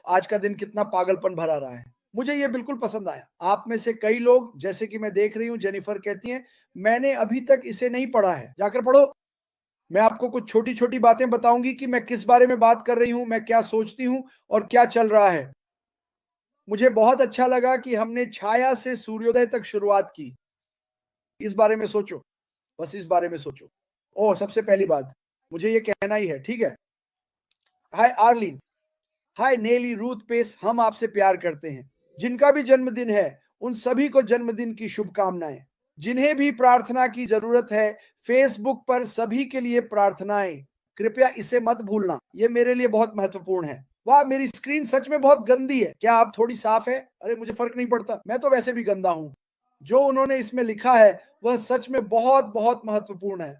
आज का दिन कितना पागलपन भरा रहा है। मुझे ये बिल्कुल पसंद आया। आप में से कई लोग, जैसे कि मैं देख रही हूँ, जेनिफर कहती हैं, मैंने अभी तक इसे नहीं पढ़ा है। जाकर पढ़ो। मैं आपको कुछ छोटी-छोटी बातें बताऊँगी कि मैं किस बारे में बात कर रही हूँ, मैं क्या सोचती हूँ और क्या चल रहा है। मुझे बहुत अच्छा लगा कि हमने छाया से सूर्योदय तक शुरुआत की। इस बारे में सोचो, बस इस बारे में सोचो। ओह! सबसे पहली बात, मुझे ये कहना ही है, ठीक है? हाय आर्लीन, हाय नेली, रूथ पेस, हम आपसे प्यार करते हैं। जिनका भी जन्मदिन है, उन सभी को जन्मदिन की शुभकामनाएँ। जिन्हें भी प्रार्थना की ज़रूरत है, फ़ेसबुक पर सभी के लिए प्रार्थनाएँ। कृपया इसे मत भूलना, ये मेरे लिए बहुत महत्वपूर्ण है। वाह! मेरी स्क्रीन सच में बहुत गंदी है, क्या अब थोड़ी साफ है? अरे मुझे फ़र्क नहीं पड़ता, मैं तो वैसे भी गंदा हूँ। जो उन्होंने इसमें लिखा है, वह सच में बहुत-बहुत महत्वपूर्ण है।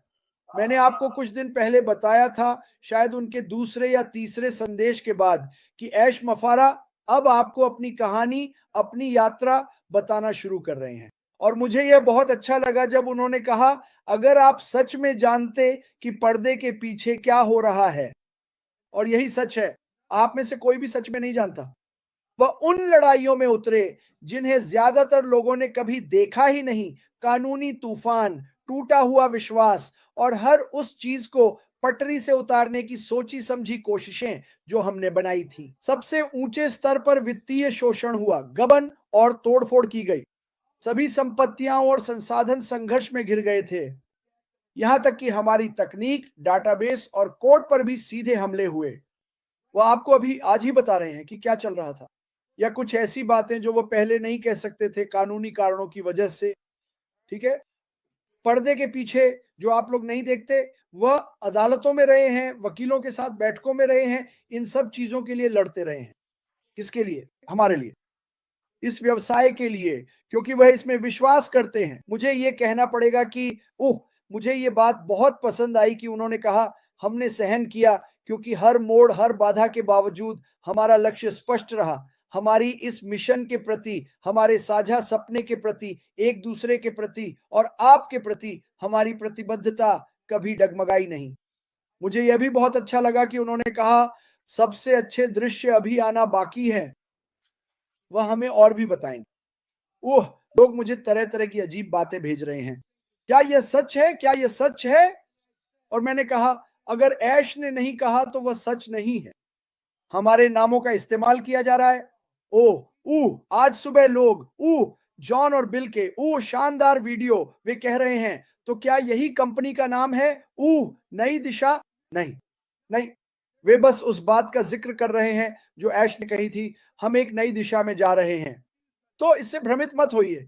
मैंने आपको कुछ दिन पहले बताया था, शायद उनके दूसरे या तीसरे संदेश के बाद, कि ऐश मफारा अब आपको अपनी कहानी, अपनी यात्रा बताना शुरू कर रहे हैं। और मुझे यह बहुत अच्छा लगा जब उन्होंने कहा, अगर आप सच में जानते कि पर्दे के पीछे क्या हो रहा है, और यही सच है, आप में से कोई भी सच में नहीं जानता। वह उन लड़ाइयों में उतरे जिन्हें ज्यादातर लोगों ने कभी देखा ही नहीं। कानूनी तूफान, टूटा हुआ विश्वास और हर उस चीज को पटरी से उतारने की सोची समझी कोशिशें जो हमने बनाई थी। सबसे ऊंचे स्तर पर वित्तीय शोषण हुआ, गबन और तोड़फोड़ की गई। सभी संपत्तियां और संसाधन संघर्ष में घिर गए थे। यहां तक कि हमारी तकनीक, डाटाबेस और कोड पर भी सीधे हमले हुए। वो आपको अभी आज ही बता रहे हैं कि क्या चल रहा था, या कुछ ऐसी बातें जो वो पहले नहीं कह सकते थे कानूनी कारणों की वजह से। ठीक है? पर्दे के पीछे जो आप लोग नहीं देखते, वह अदालतों में रहे हैं, वकीलों के साथ बैठकों में रहे हैं, इन सब चीजों के लिए लड़ते रहे हैं। किसके लिए? हमारे लिए, इस व्यवसाय के लिए, क्योंकि वह इसमें विश्वास करते हैं। मुझे ये कहना पड़ेगा कि मुझे ये बात बहुत पसंद आई कि उन्होंने कहा, हमने सहन किया क्योंकि हर मोड़, हर बाधा के बावजूद हमारा लक्ष्य स्पष्ट रहा। हमारी इस मिशन के प्रति, हमारे साझा सपने के प्रति, एक दूसरे के प्रति और आपके प्रति हमारी प्रतिबद्धता कभी डगमगाई नहीं। मुझे यह भी बहुत अच्छा लगा कि उन्होंने कहा, सबसे अच्छे दृश्य अभी आना बाकी है, वह हमें और भी बताएंगे। ओह! लोग मुझे तरह-तरह की अजीब बातें भेज रहे हैं। क्या यह सच है? क्या यह सच है? और मैंने कहा, अगर ऐश ने नहीं कहा तो वह सच नहीं है। हमारे नामों का इस्तेमाल किया जा रहा है। आज सुबह लोग, जॉन और बिल के, शानदार वीडियो, वे कह रहे हैं, तो क्या यही कंपनी का नाम है? नई दिशा? नहीं, नहीं। वे बस उस बात का ज़िक्र कर रहे हैं जो ऐश ने कही थी, हम एक नई दिशा में जा रहे हैं। तो इससे भ्रमित मत होइए।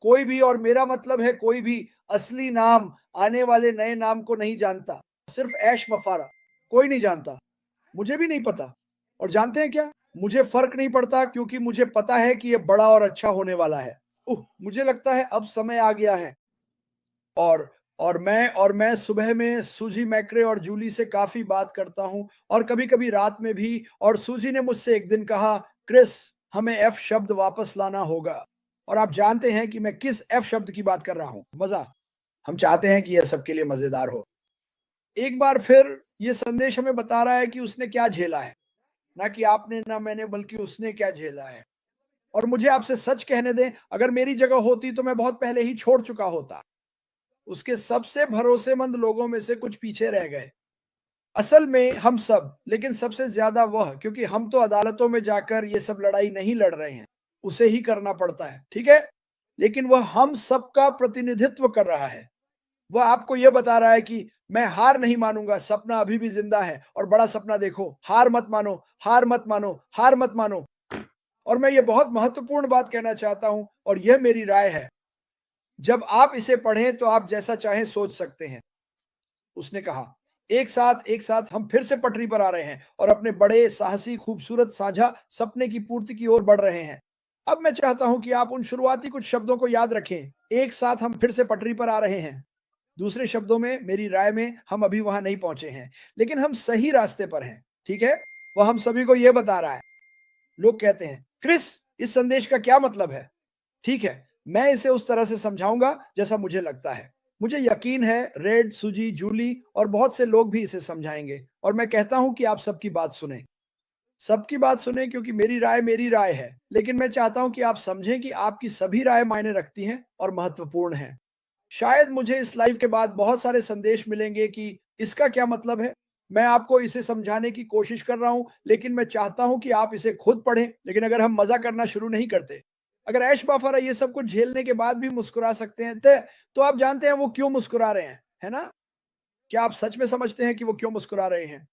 कोई भी, और मेरा मतलब है कोई भी, असली नाम, आने वाले नए नाम को नहीं जानता। सिर्फ ऐश मफारा, कोई नहीं जानता। मुझे भी नहीं पता। और जानते हैं क्या? मुझे फ़र्क नहीं पड़ता, क्योंकि मुझे पता है कि ये बड़ा और अच्छा होने वाला है। मुझे लगता है अब समय आ गया है। और मैं सुबह में सूजी मैक्रे और जूली से काफ़ी बात करता हूँ, और कभी-कभी रात में भी। और सूजी ने मुझसे एक दिन कहा, क्रिस, हमें एफ शब्द वापस लाना होगा। और आप जानते हैं कि मैं किस एफ शब्द की बात कर रहा हूँ, मज़ा। हम चाहते हैं कि यह सबके लिए मज़ेदार हो। एक बार फिर ये संदेश हमें बता रहा है कि उसने क्या झेला है। ना कि आपने, ना मैंने, बल्कि उसने क्या झेला है। और मुझे आपसे सच कहने दें, अगर मेरी जगह होती तो मैं बहुत पहले ही छोड़ चुका होता। उसके सबसे भरोसेमंद लोगों में से कुछ पीछे रह गए। असल में हम सब, लेकिन सबसे ज्यादा वह, क्योंकि हम तो अदालतों में जाकर ये सब लड़ाई नहीं लड़ रहे हैं, उसे ही करना पड़ता है, ठीक है? लेकिन वह हम सबका प्रतिनिधित्व कर रहा है। वह आपको यह बता रहा है कि मैं हार नहीं मानूंगा, सपना अभी भी जिंदा है, और बड़ा सपना देखो, हार मत मानो, हार मत मानो, हार मत मानो। और मैं ये बहुत महत्वपूर्ण बात कहना चाहता हूं, और यह मेरी राय है, जब आप इसे पढ़ें तो आप जैसा चाहें सोच सकते हैं। उसने कहा, एक साथ हम फिर से पटरी पर आ रहे हैं और अपने बड़े, साहसी, खूबसूरत, साझा सपने की पूर्ति की ओर बढ़ रहे हैं। अब मैं चाहता हूं कि आप उन शुरुआती कुछ शब्दों को याद रखें। एक साथ हम फिर से पटरी पर आ रहे हैं। दूसरे शब्दों में, मेरी राय में, हम अभी वहां नहीं पहुंचे हैं, लेकिन हम सही रास्ते पर हैं, ठीक है? वह हम सभी को यह बता रहा है। लोग कहते हैं, क्रिस, इस संदेश का क्या मतलब है? ठीक है, मैं इसे उस तरह से समझाऊंगा जैसा मुझे लगता है। मुझे यकीन है रेड, सुजी, जूली और बहुत से लोग भी इसे समझाएंगे, और मैं कहता हूं कि आप सबकी बात सुने। सबकी बात सुने क्योंकि मेरी राय है, लेकिन मैं चाहता हूं कि आप समझें कि आपकी सभी राय मायने रखती हैं और महत्वपूर्ण हैं। शायद मुझे इस लाइव के बाद बहुत सारे संदेश मिलेंगे कि इसका क्या मतलब है। मैं आपको इसे समझाने की कोशिश कर रहा हूं, लेकिन मैं चाहता हूं कि आप इसे खुद पढ़ें। लेकिन अगर हम मजा करना शुरू नहीं करते, अगर ऐश बाफारा ये सब कुछ झेलने के बाद भी मुस्कुरा सकते हैं, तो आप जानते हैं वो क्यों मुस्कुरा रहे हैं, है ना? क्या आप सच में समझते हैं कि वो क्यों मुस्कुरा रहे हैं?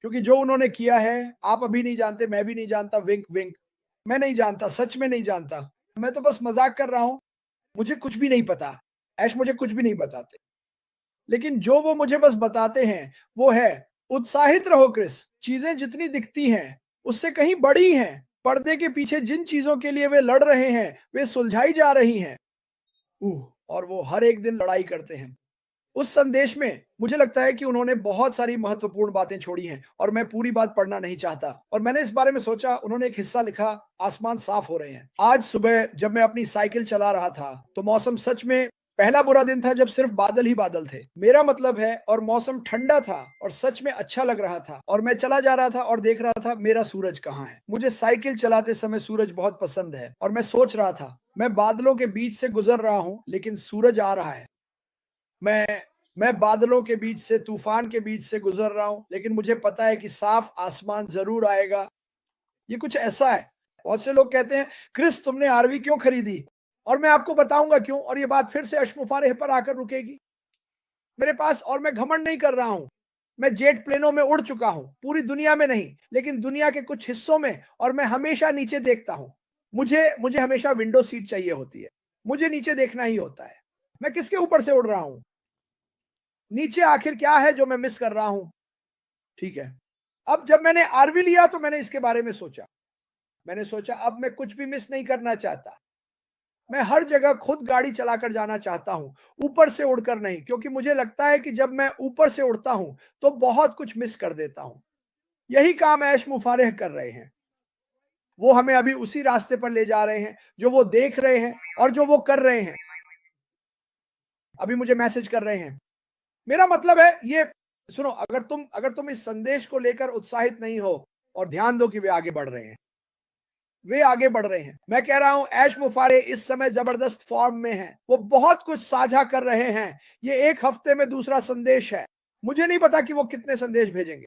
क्योंकि जो उन्होंने किया है, आप अभी नहीं जानते, मैं भी नहीं जानता, विंक विंक। मैं नहीं जानता, सच में नहीं जानता। मैं तो बस मजाक कर रहा हूं। मुझे कुछ भी नहीं पता। ऐश मुझे कुछ भी नहीं बताते। लेकिन जो वो मुझे बस बताते हैं, वो है उत्साहित रहो क्रिस। चीजें जितनी दिखती हैं, उससे कहीं बड़ी हैं। पर्दे के पीछे जिन चीजों के लिए वे लड़ रहे हैं, वे सुलझाई जा रही हैं। और वो हर एक दिन लड़ाई करते हैं। उस संदेश में मुझे लगता है कि उन्होंने बहुत सारी महत्वपूर्ण बातें छोड़ी हैं और मैं पूरी बात पढ़ना नहीं चाहता। और मैंने इस बारे में सोचा, उन्होंने एक हिस्सा लिखा, आसमान साफ हो रहे हैं। आज सुबह जब मैं अपनी साइकिल चला रहा था, तो मौसम सच में पहला बुरा दिन था जब सिर्फ बादल ही बादल थे। मेरा मतलब है, और मौसम ठंडा था और सच में अच्छा लग रहा था। और मैं चला जा रहा था और देख रहा था मेरा सूरज कहाँ है। मुझे साइकिल चलाते समय सूरज बहुत पसंद है और मैं सोच रहा था, मैं बादलों के बीच से गुजर रहा हूं, लेकिन सूरज आ रहा है। मैं मैं बादलों के बीच से, तूफान के बीच से गुजर रहा हूं, लेकिन मुझे पता है कि साफ आसमान जरूर आएगा। ये कुछ ऐसा है। बहुत से लोग कहते हैं, क्रिस तुमने आरवी क्यों खरीदी? और मैं आपको बताऊंगा क्यों, और ये बात फिर से अशमुफारेह पर आकर रुकेगी। मेरे पास, और मैं घमंड नहीं कर रहा हूं, मैं जेट प्लेनों में उड़ चुका हूं, पूरी दुनिया में नहीं, लेकिन दुनिया के कुछ हिस्सों में, और मैं हमेशा नीचे देखता हूं। मुझे मुझे हमेशा विंडो सीट चाहिए होती है। मुझे नीचे देखना ही होता है। मैं किसके ऊपर से उड़ रहा हूं? नीचे आखिर क्या है जो मैं मिस कर रहा हूं? ठीक है। अब जब मैंने आरवी लिया तो मैंने इसके बारे में सोचा। मैंने सोचा अब मैं कुछ भी मिस नहीं करना चाहता। मैं हर जगह खुद गाड़ी चलाकर जाना चाहता हूं, ऊपर से उड़कर नहीं, क्योंकि मुझे लगता है कि जब मैं ऊपर से उड़ता हूं तो बहुत कुछ मिस कर देता हूं। यही काम ऐश मुफारिह कर रहे हैं। वो हमें अभी उसी रास्ते पर ले जा रहे हैं जो वो देख रहे हैं और जो वो कर रहे हैं। अभी मुझे मैसेज कर रहे हैं। मेरा मतलब है, ये सुनो, अगर तुम इस संदेश को लेकर उत्साहित नहीं हो, और ध्यान दो कि वे आगे बढ़ रहे हैं। वे आगे बढ़ रहे हैं। मैं कह रहा हूं, ऐश मुफारे इस समय जबरदस्त फॉर्म में हैं। वो बहुत कुछ साझा कर रहे हैं। ये एक हफ्ते में दूसरा संदेश है। मुझे नहीं पता कि वो कितने संदेश भेजेंगे।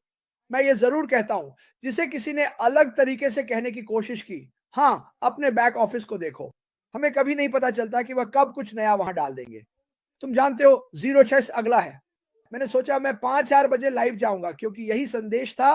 मैं ये जरूर कहता हूं, जिसे किसी ने अलग तरीके से कहने की कोशिश की, हां, अपने बैक ऑफिस को देखो। हमें कभी नहीं पता चलता कि वह कब कुछ नया वहां डाल देंगे। तुम जानते हो, 06 अगला है। मैंने सोचा मैं 5-4 बजे लाइव जाऊंगा, क्योंकि यही संदेश था